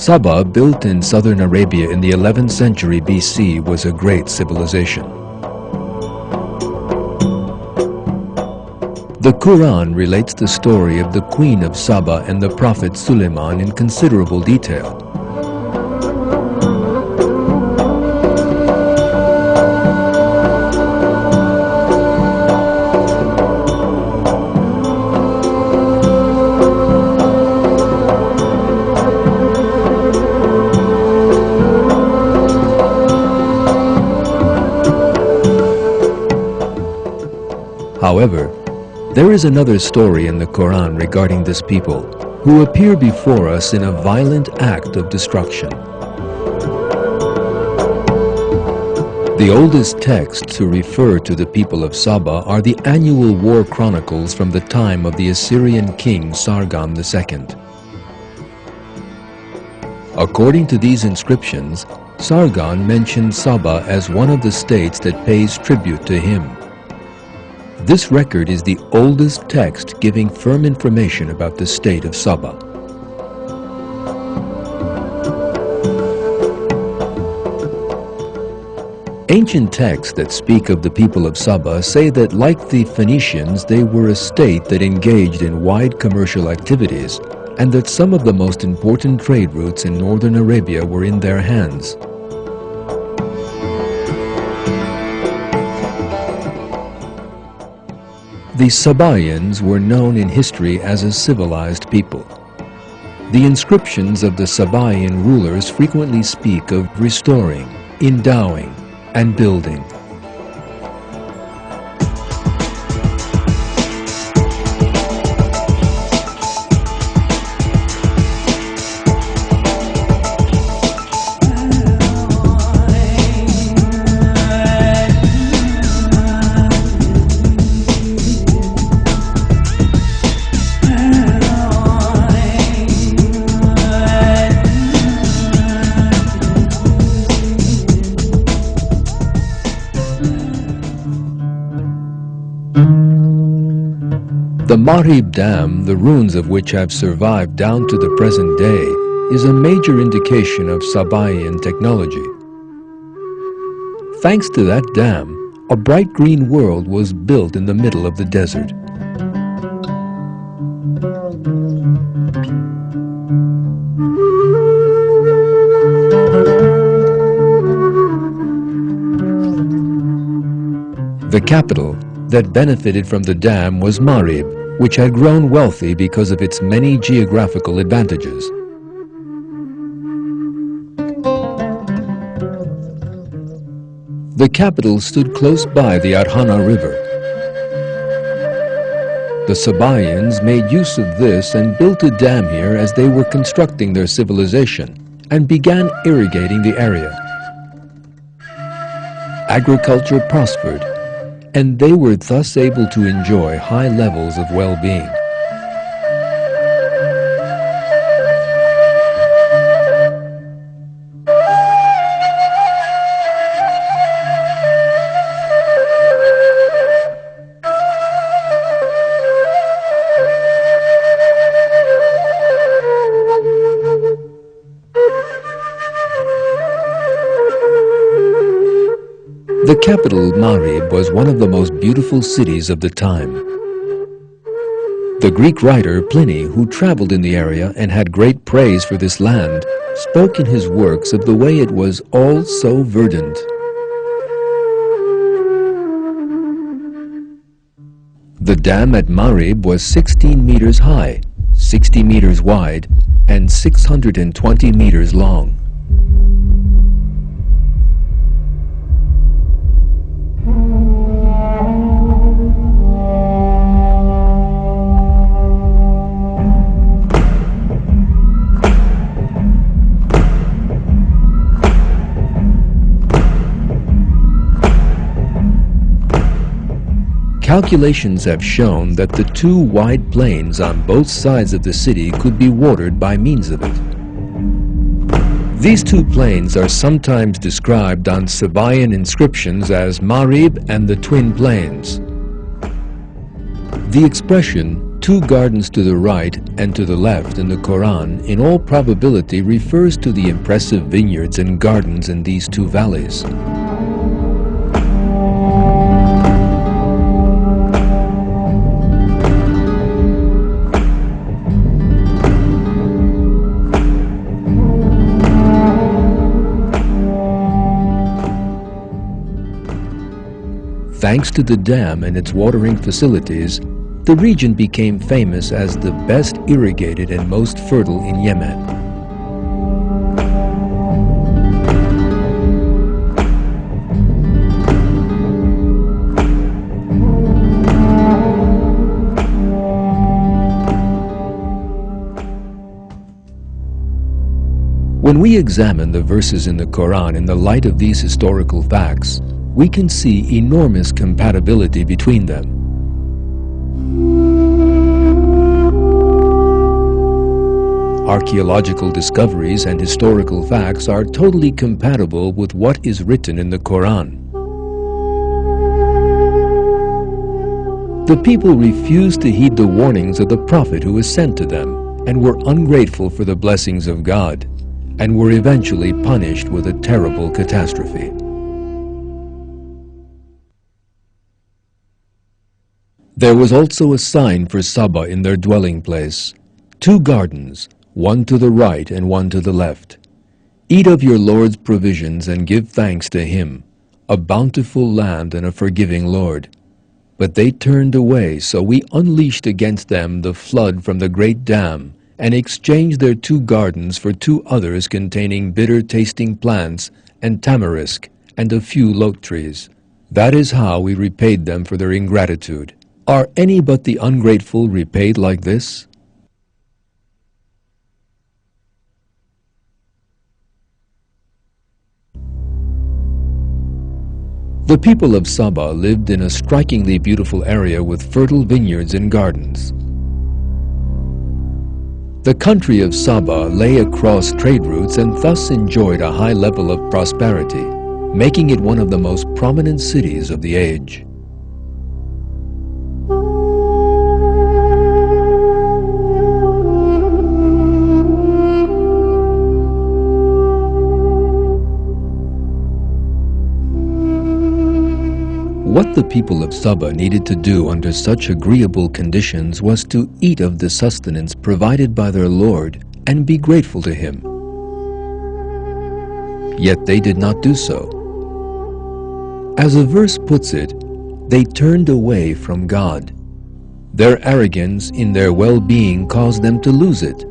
Sabah, built in southern Arabia in the 11th century BC, was a great civilization. The Quran relates the story of the Queen of Sabah and the Prophet Suleiman in considerable detail. However, there is another story in the Quran regarding this people, who appear before us in a violent act of destruction. The oldest texts to refer to the people of Sabah are the annual war chronicles from the time of the Assyrian king Sargon II. According to these inscriptions, Sargon mentioned Sabah as one of the states that pays tribute to him. This record is the oldest text giving firm information about the state of Sabah. Ancient texts that speak of the people of Sabah say that, like the Phoenicians, they were a state that engaged in wide commercial activities, and that some of the most important trade routes in northern Arabia were in their hands. The Sabaeans were known in history as a civilized people. The inscriptions of the Sabaean rulers frequently speak of restoring, endowing, and building. The Marib Dam, the ruins of which have survived down to the present day, is a major indication of Sabaean technology. Thanks to that dam, a bright green world was built in the middle of the desert. The capital that benefited from the dam was Marib, which had grown wealthy because of its many geographical advantages. The capital stood close by the Arhana River. The Sabaeans made use of this and built a dam here as they were constructing their civilization and began irrigating the area. Agriculture prospered, and they were thus able to enjoy high levels of well-being. The capital, Marib, was one of the most beautiful cities of the time. The Greek writer Pliny, who traveled in the area and had great praise for this land, spoke in his works of the way it was all so verdant. The dam at Marib was 16 meters high, 60 meters wide, and 620 meters long. Calculations have shown that the two wide plains on both sides of the city could be watered by means of it. These two plains are sometimes described on Sabaean inscriptions as Marib and the Twin Plains. The expression two gardens to the right and to the left in the Quran in all probability refers to the impressive vineyards and gardens in these two valleys. Thanks to the dam and its watering facilities, the region became famous as the best irrigated and most fertile in Yemen. When we examine the verses in the Quran in the light of these historical facts, we can see enormous compatibility between them. Archaeological discoveries and historical facts are totally compatible with what is written in the Quran. The people refused to heed the warnings of the Prophet who was sent to them and were ungrateful for the blessings of God, and were eventually punished with a terrible catastrophe. There was also a sign for Saba in their dwelling place, two gardens, one to the right and one to the left. Eat of your Lord's provisions and give thanks to Him, a bountiful land and a forgiving Lord. But they turned away, so we unleashed against them the flood from the great dam, and exchanged their two gardens for two others containing bitter-tasting plants and tamarisk and a few lote trees. That is how we repaid them for their ingratitude. Are any but the ungrateful repaid like this? The people of Saba lived in a strikingly beautiful area with fertile vineyards and gardens. The country of Saba lay across trade routes and thus enjoyed a high level of prosperity, making it one of the most prominent cities of the age. What the people of Saba needed to do under such agreeable conditions was to eat of the sustenance provided by their Lord and be grateful to Him. Yet they did not do so. As a verse puts it, they turned away from God. Their arrogance in their well-being caused them to lose it.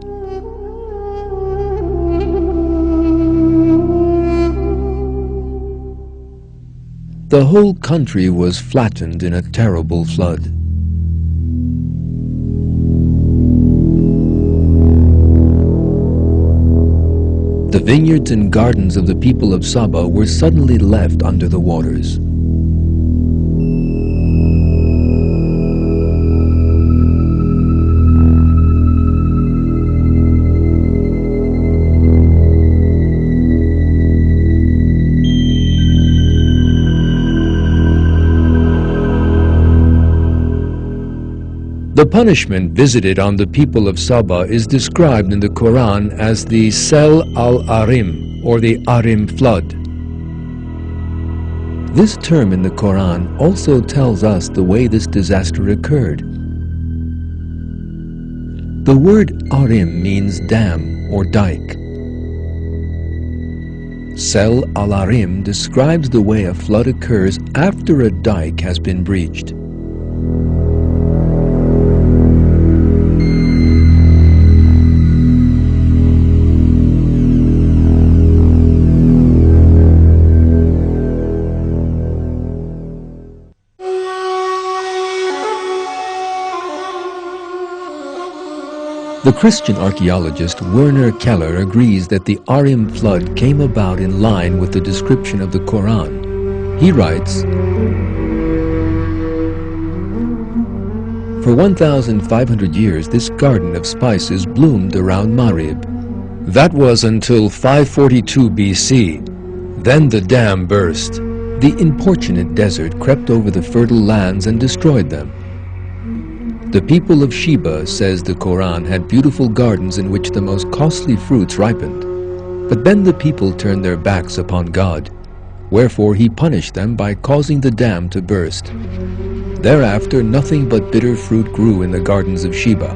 The whole country was flattened in a terrible flood. The vineyards and gardens of the people of Saba were suddenly left under the waters. The punishment visited on the people of Saba is described in the Quran as the Sel al-Arim, or the Arim flood. This term in the Quran also tells us the way this disaster occurred. The word Arim means dam or dike. Sel al-Arim describes the way a flood occurs after a dike has been breached. The Christian archaeologist Werner Keller agrees that the Arim flood came about in line with the description of the Quran. He writes, "For 1,500 years this garden of spices bloomed around Marib. That was until 542 BC. Then the dam burst. The importunate desert crept over the fertile lands and destroyed them. The people of Sheba, says the Quran, had beautiful gardens in which the most costly fruits ripened. But then the people turned their backs upon God, wherefore He punished them by causing the dam to burst. Thereafter nothing but bitter fruit grew in the gardens of Sheba.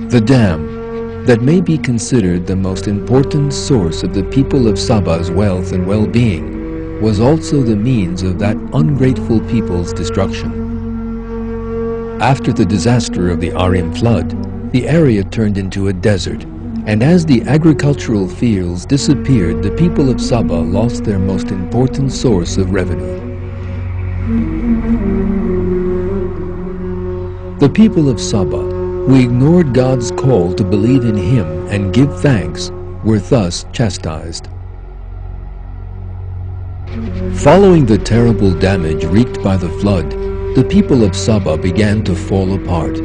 The dam, that may be considered the most important source of the people of Saba's wealth and well-being, was also the means of that ungrateful people's destruction. After the disaster of the Arim flood, the area turned into a desert, and as the agricultural fields disappeared, the people of Saba lost their most important source of revenue. The people of Saba, who ignored God's call to believe in Him and give thanks, were thus chastised. Following the terrible damage wreaked by the flood, the people of Saba began to fall apart.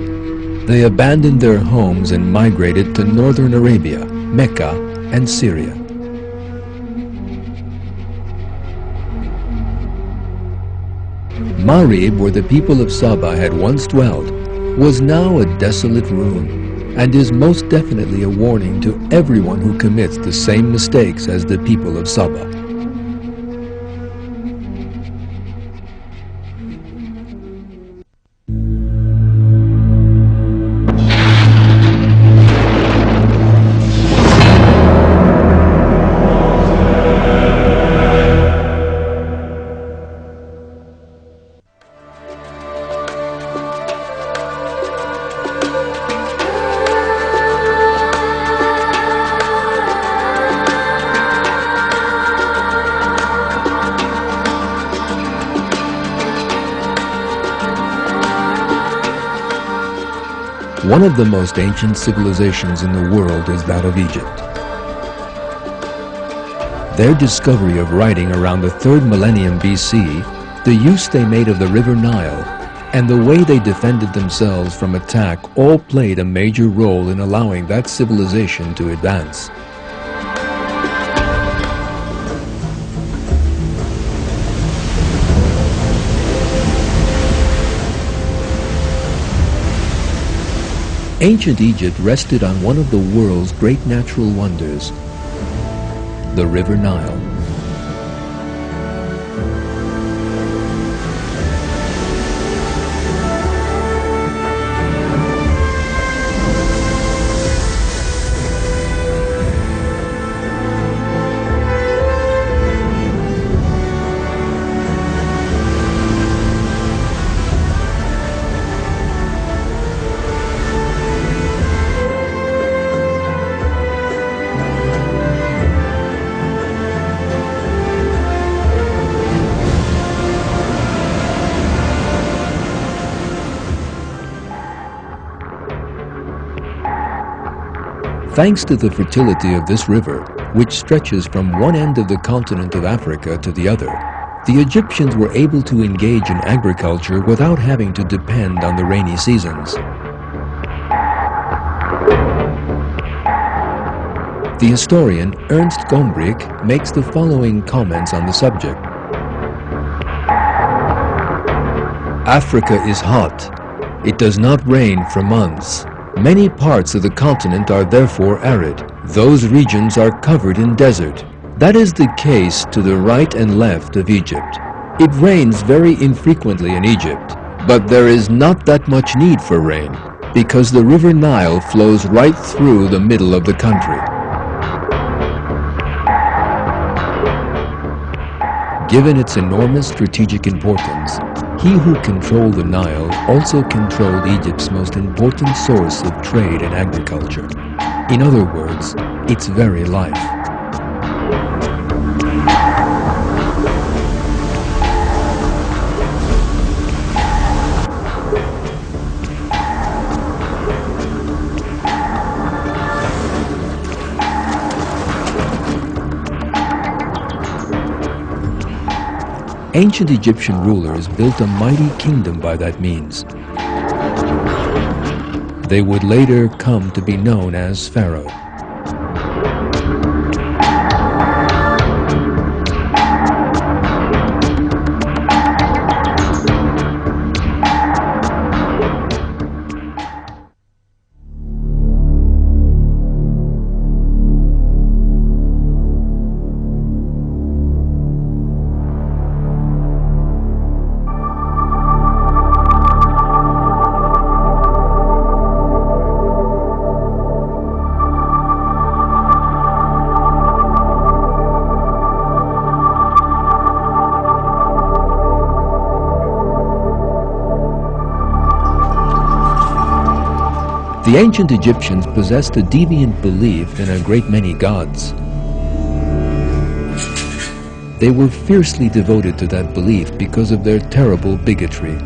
They abandoned their homes and migrated to northern Arabia, Mecca, and Syria. Marib, where the people of Saba had once dwelt, was now a desolate ruin, and is most definitely a warning to everyone who commits the same mistakes as the people of Saba. One of the most ancient civilizations in the world is that of Egypt. Their discovery of writing around the 3rd millennium BC, the use they made of the river Nile, and the way they defended themselves from attack all played a major role in allowing that civilization to advance. Ancient Egypt rested on one of the world's great natural wonders, the river Nile. Thanks to the fertility of this river, which stretches from one end of the continent of Africa to the other, the Egyptians were able to engage in agriculture without having to depend on the rainy seasons. The historian Ernst Gombrich makes the following comments on the subject. Africa is hot. It does not rain for months. Many parts of the continent are therefore arid. Those regions are covered in desert. That is the case to the right and left of Egypt. It rains very infrequently in Egypt, but there is not that much need for rain, because the river Nile flows right through the middle of the country. Given its enormous strategic importance, he who controlled the Nile also controlled Egypt's most important source of trade and agriculture. In other words, its very life. Ancient Egyptian rulers built a mighty kingdom by that means. They would later come to be known as Pharaoh. The ancient Egyptians possessed a deviant belief in a great many gods. They were fiercely devoted to that belief because of their terrible bigotry.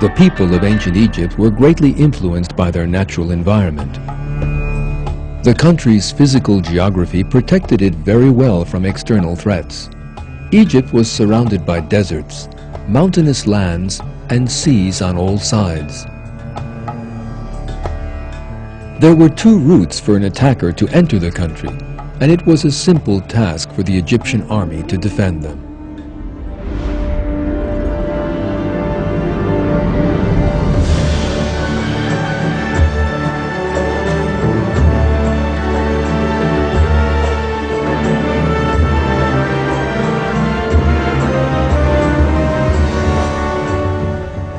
The people of ancient Egypt were greatly influenced by their natural environment. The country's physical geography protected it very well from external threats. Egypt was surrounded by deserts, mountainous lands, and seas on all sides. There were two routes for an attacker to enter the country, and it was a simple task for the Egyptian army to defend them.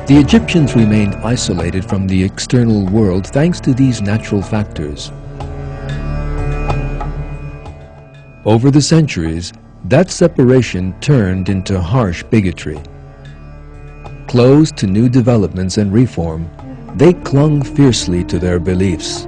The Egyptians remained isolated from the external world thanks to these natural factors. Over the centuries, that separation turned into harsh bigotry. Closed to new developments and reform, they clung fiercely to their beliefs.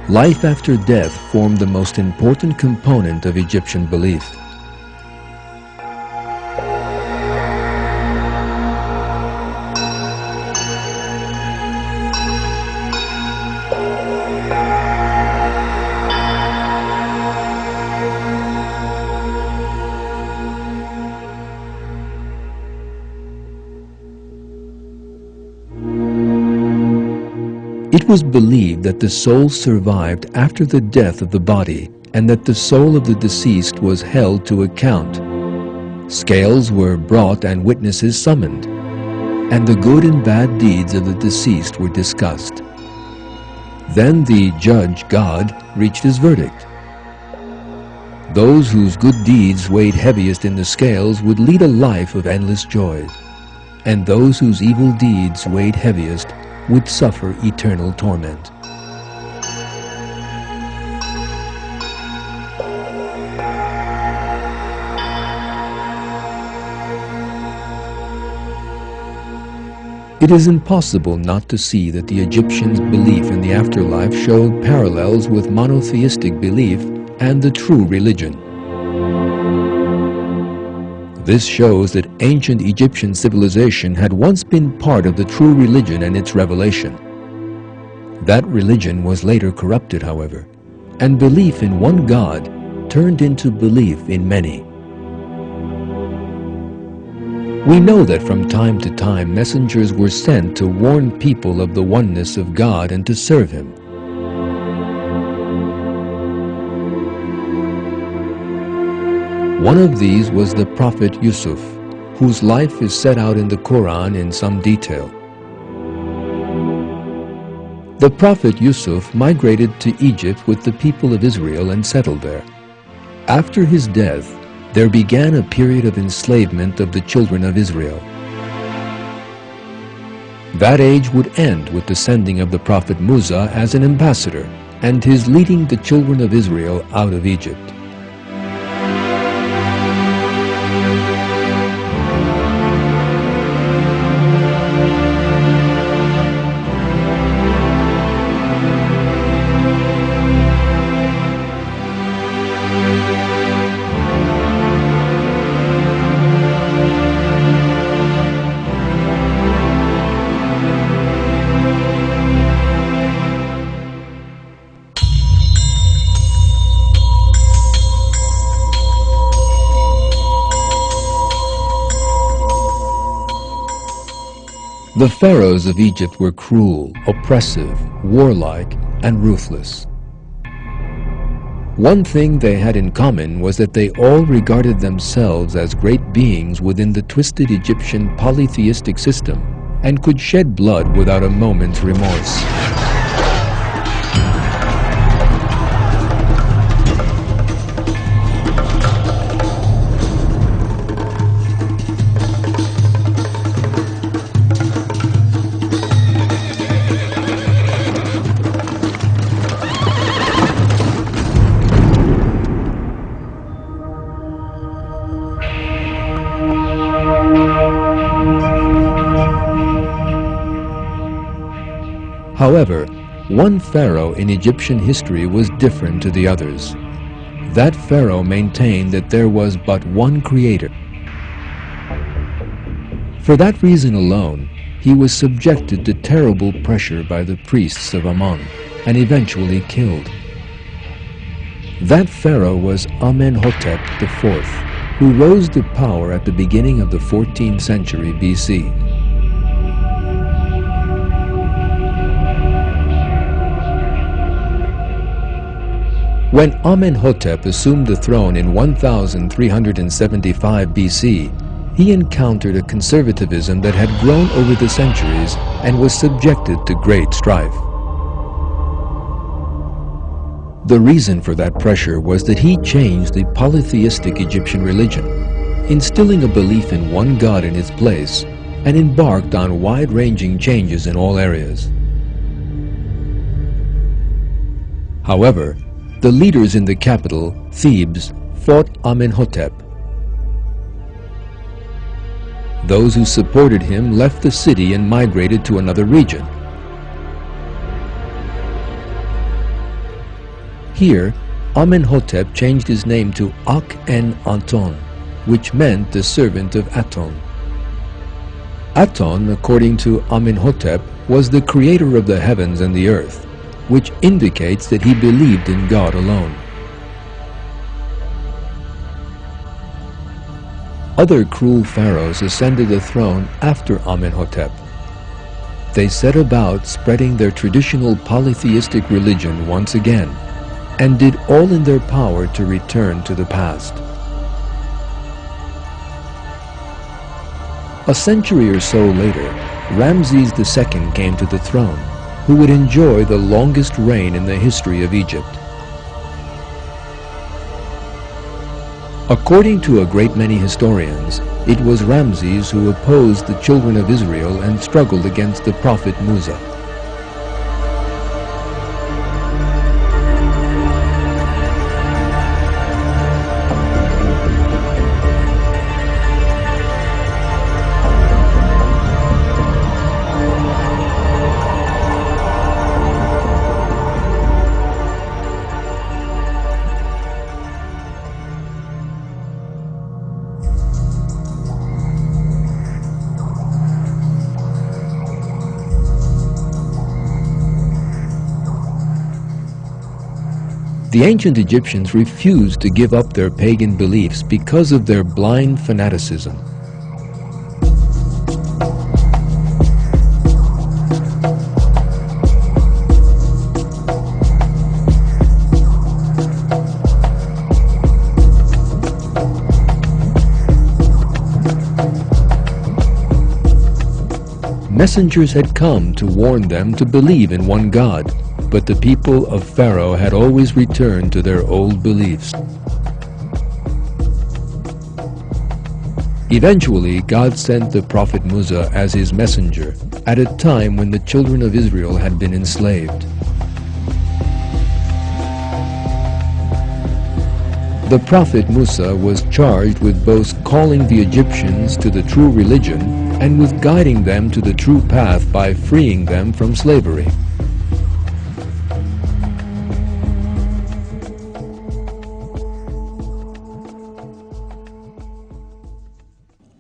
Life after death formed the most important component of Egyptian belief. It was believed that the soul survived after the death of the body and that the soul of the deceased was held to account. Scales were brought and witnesses summoned, and the good and bad deeds of the deceased were discussed. Then the judge, God, reached his verdict. Those whose good deeds weighed heaviest in the scales would lead a life of endless joy, and those whose evil deeds weighed heaviest would suffer eternal torment. It is impossible not to see that the Egyptians' belief in the afterlife showed parallels with monotheistic belief and the true religion. This shows that ancient Egyptian civilization had once been part of the true religion and its revelation. That religion was later corrupted, however, and belief in one God turned into belief in many. We know that from time to time messengers were sent to warn people of the oneness of God and to serve Him. One of these was the prophet Yusuf, whose life is set out in the Quran in some detail. The prophet Yusuf migrated to Egypt with the people of Israel and settled there. After his death, there began a period of enslavement of the children of Israel. That age would end with the sending of the prophet Musa as an ambassador and his leading the children of Israel out of Egypt. The pharaohs of Egypt were cruel, oppressive, warlike, and ruthless. One thing they had in common was that they all regarded themselves as great beings within the twisted Egyptian polytheistic system and could shed blood without a moment's remorse. However, one pharaoh in Egyptian history was different to the others. That pharaoh maintained that there was but one creator. For that reason alone, he was subjected to terrible pressure by the priests of Amun and eventually killed. That pharaoh was Amenhotep IV, who rose to power at the beginning of the 14th century BC. When Amenhotep assumed the throne in 1375 BC, he encountered a conservatism that had grown over the centuries and was subjected to great strife. The reason for that pressure was that he changed the polytheistic Egyptian religion, instilling a belief in one god in its place, and embarked on wide-ranging changes in all areas. However, the leaders in the capital, Thebes, fought Amenhotep. Those who supported him left the city and migrated to another region. Here, Amenhotep changed his name to Akhenaton, which meant the servant of Aton. Aton, according to Amenhotep, was the creator of the heavens and the earth, which indicates that he believed in God alone. Other cruel pharaohs ascended the throne after Amenhotep. They set about spreading their traditional polytheistic religion once again, and did all in their power to return to the past. A century or so later, Ramses II came to the throne, who would enjoy the longest reign in the history of Egypt. According to a great many historians, it was Ramses who opposed the children of Israel and struggled against the prophet Musa. The ancient Egyptians refused to give up their pagan beliefs because of their blind fanaticism. Messengers had come to warn them to believe in one God, but the people of Pharaoh had always returned to their old beliefs. Eventually, God sent the prophet Musa as his messenger at a time when the children of Israel had been enslaved. The prophet Musa was charged with both calling the Egyptians to the true religion and with guiding them to the true path by freeing them from slavery.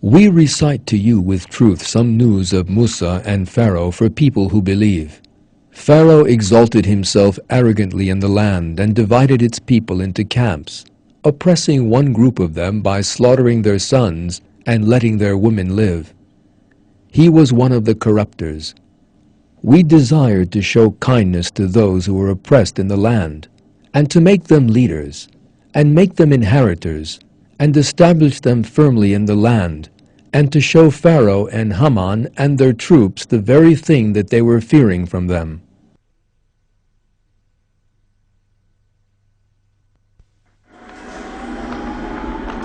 We recite to you with truth some news of Musa and Pharaoh for people who believe. Pharaoh exalted himself arrogantly in the land and divided its people into camps, oppressing one group of them by slaughtering their sons and letting their women live. He was one of the corruptors. We desired to show kindness to those who were oppressed in the land, and to make them leaders, and make them inheritors, and establish them firmly in the land, and to show Pharaoh and Haman and their troops the very thing that they were fearing from them.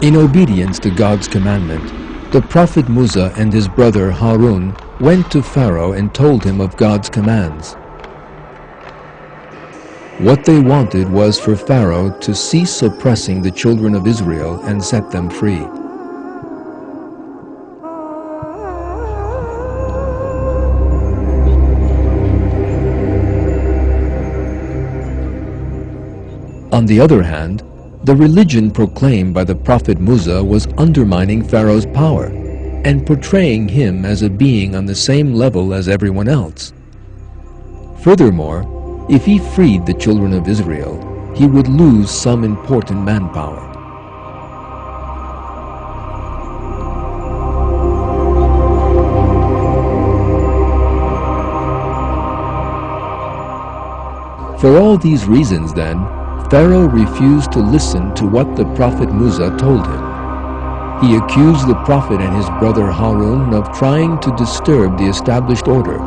In obedience to God's commandment, the prophet Musa and his brother Harun went to Pharaoh and told him of God's commands. What they wanted was for Pharaoh to cease oppressing the children of Israel and set them free. On the other hand, the religion proclaimed by the prophet Musa was undermining Pharaoh's power and portraying him as a being on the same level as everyone else. Furthermore, if he freed the children of Israel, he would lose some important manpower. For all these reasons, then, Pharaoh refused to listen to what the prophet Musa told him. He accused the prophet and his brother Harun of trying to disturb the established order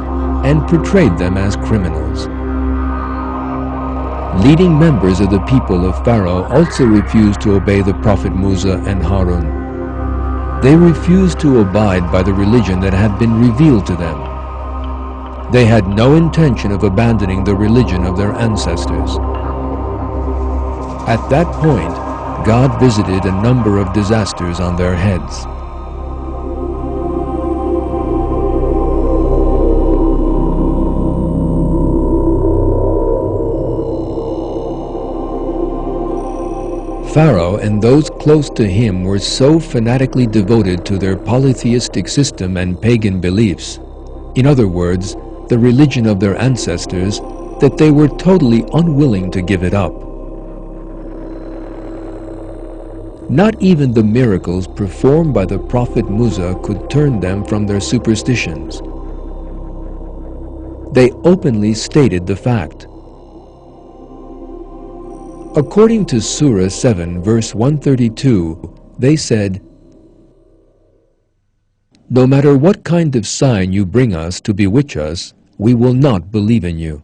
and portrayed them as criminals. Leading members of the people of Pharaoh also refused to obey the prophet Musa and Harun. They refused to abide by the religion that had been revealed to them. They had no intention of abandoning the religion of their ancestors. At that point, God visited a number of disasters on their heads. Pharaoh and those close to him were so fanatically devoted to their polytheistic system and pagan beliefs, in other words, the religion of their ancestors, that they were totally unwilling to give it up. Not even the miracles performed by the prophet Musa could turn them from their superstitions. They openly stated the fact. According to Surah 7, verse 132, they said, "No matter what kind of sign you bring us to bewitch us, we will not believe in you."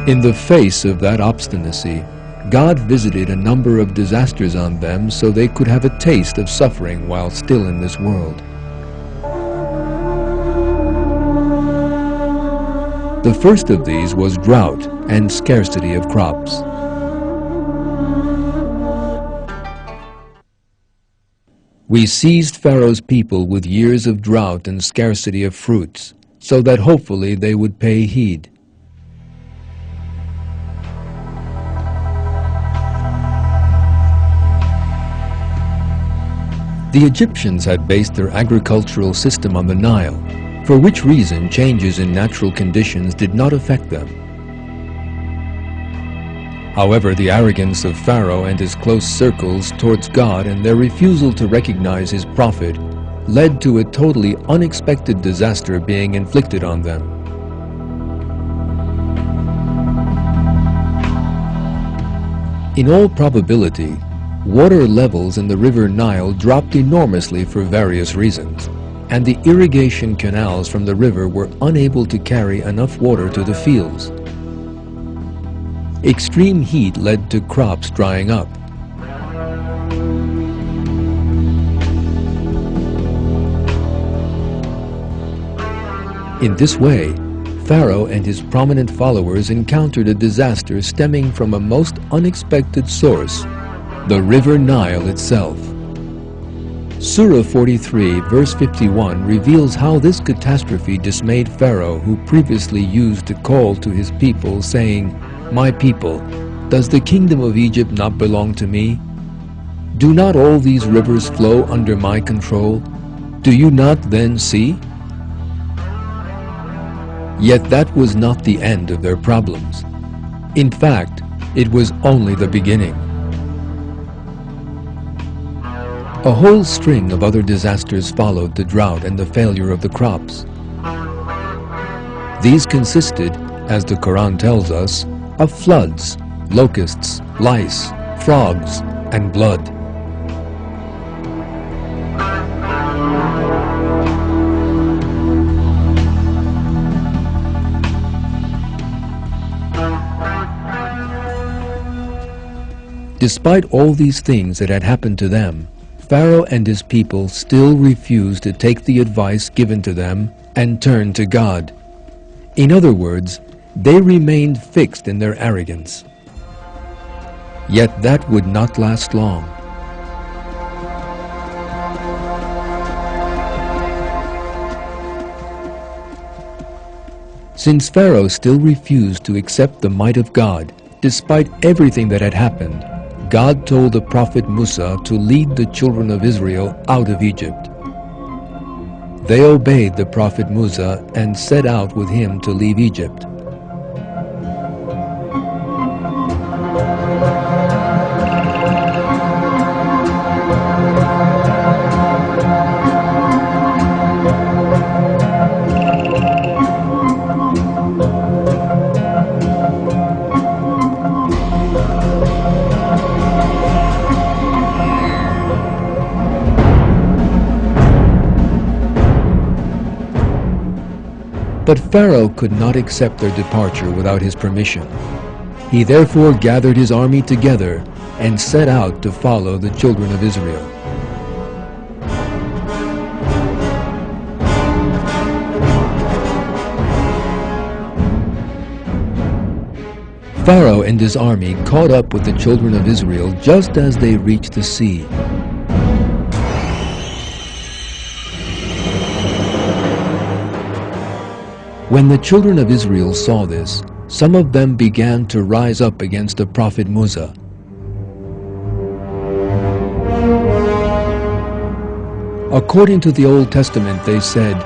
In the face of that obstinacy, God visited a number of disasters on them so they could have a taste of suffering while still in this world. The first of these was drought and scarcity of crops. We seized Pharaoh's people with years of drought and scarcity of fruits, so that hopefully they would pay heed. The Egyptians had based their agricultural system on the Nile, for which reason changes in natural conditions did not affect them. However, the arrogance of Pharaoh and his close circles towards God and their refusal to recognize his prophet led to a totally unexpected disaster being inflicted on them. In all probability, water levels in the river Nile dropped enormously for various reasons, and the irrigation canals from the river were unable to carry enough water to the fields. Extreme heat led to crops drying up. In this way, Pharaoh and his prominent followers encountered a disaster stemming from a most unexpected source, the river Nile itself. Surah 43, verse 51 reveals how this catastrophe dismayed Pharaoh, who previously used to call to his people, saying, "My people, does the kingdom of Egypt not belong to me? Do not all these rivers flow under my control? Do you not then see?" Yet that was not the end of their problems. In fact, it was only the beginning. A whole string of other disasters followed the drought and the failure of the crops. These consisted, as the Quran tells us, of floods, locusts, lice, frogs, and blood. Despite all these things that had happened to them, Pharaoh and his people still refused to take the advice given to them and turn to God. In other words, they remained fixed in their arrogance. Yet that would not last long. Since Pharaoh still refused to accept the might of God, despite everything that had happened, God told the prophet Musa to lead the children of Israel out of Egypt. They obeyed the prophet Musa and set out with him to leave Egypt. But Pharaoh could not accept their departure without his permission. He therefore gathered his army together and set out to follow the children of Israel. Pharaoh and his army caught up with the children of Israel just as they reached the sea. When the children of Israel saw this, some of them began to rise up against the prophet Musa. According to the Old Testament, they said,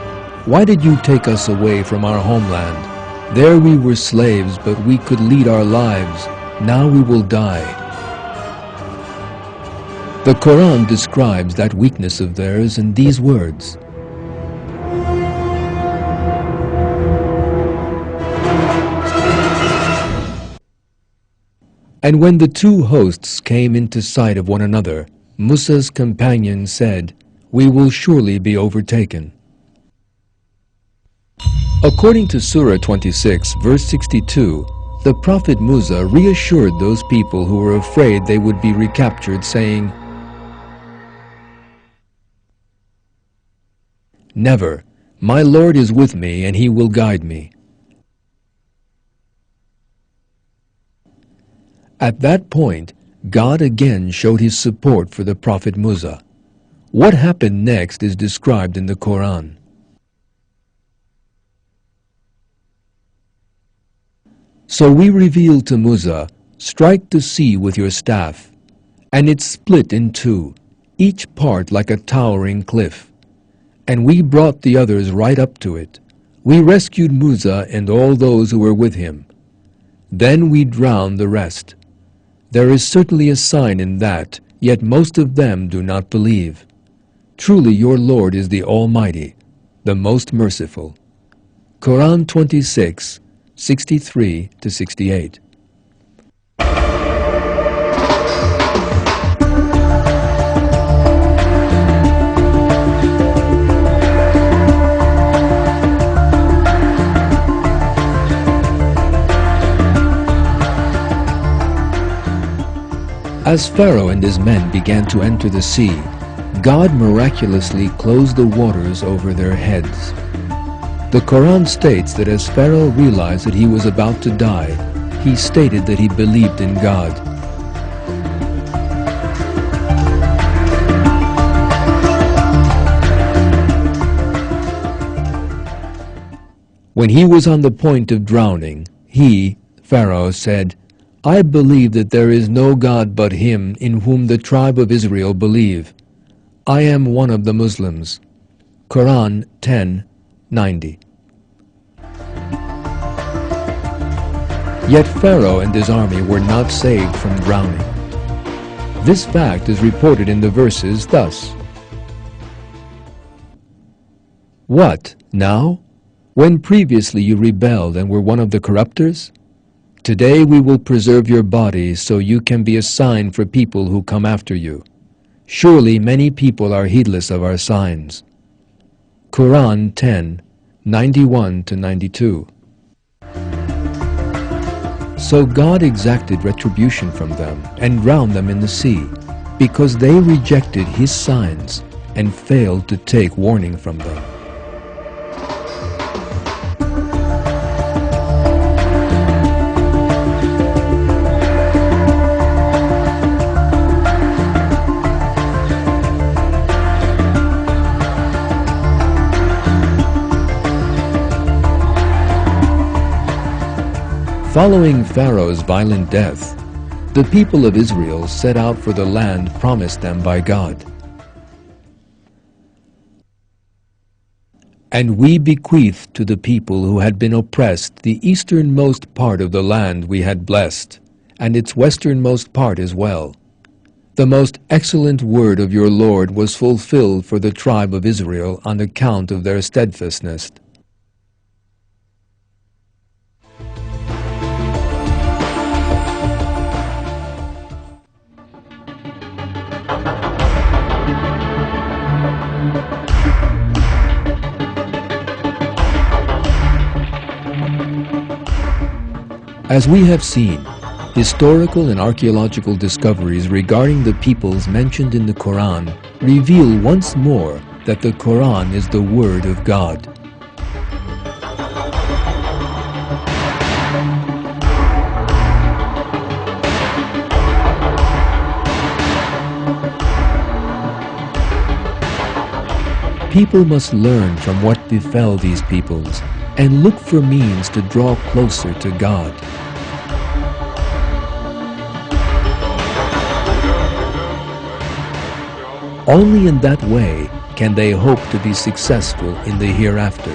"Why did you take us away from our homeland? There we were slaves, but we could lead our lives. Now we will die." The Quran describes that weakness of theirs in these words. And when the two hosts came into sight of one another, Musa's companion said, "We will surely be overtaken." According to Surah 26, verse 62, the Prophet Musa reassured those people who were afraid they would be recaptured, saying, "Never, my Lord is with me and he will guide me." At that point, God again showed his support for the Prophet Musa. What happened next is described in the Quran. So we revealed to Musa, "Strike the sea with your staff," and it split in two, each part like a towering cliff. And we brought the others right up to it. We rescued Musa and all those who were with him. Then we drowned the rest. There is certainly a sign in that, yet most of them do not believe. Truly your Lord is the Almighty, the Most Merciful. Quran 26, 63 to 68. As Pharaoh and his men began to enter the sea, God miraculously closed the waters over their heads. The Quran states that as Pharaoh realized that he was about to die, he stated that he believed in God. When he was on the point of drowning, he, Pharaoh, said, "I believe that there is no God but him in whom the tribe of Israel believe. I am one of the Muslims." Quran 10:90. Yet Pharaoh and his army were not saved from drowning. This fact is reported in the verses thus: What, now? When previously you rebelled and were one of the corrupters? Today we will preserve your body so you can be a sign for people who come after you. Surely many people are heedless of our signs. Quran 10, 91-92. So God exacted retribution from them and drowned them in the sea, because they rejected His signs and failed to take warning from them. Following Pharaoh's violent death, the people of Israel set out for the land promised them by God. And we bequeathed to the people who had been oppressed the easternmost part of the land we had blessed, and its westernmost part as well. The most excellent word of your Lord was fulfilled for the tribe of Israel on account of their steadfastness. As we have seen, historical and archaeological discoveries regarding the peoples mentioned in the Quran reveal once more that the Quran is the Word of God. People must learn from what befell these peoples and look for means to draw closer to God. Only in that way can they hope to be successful in the hereafter.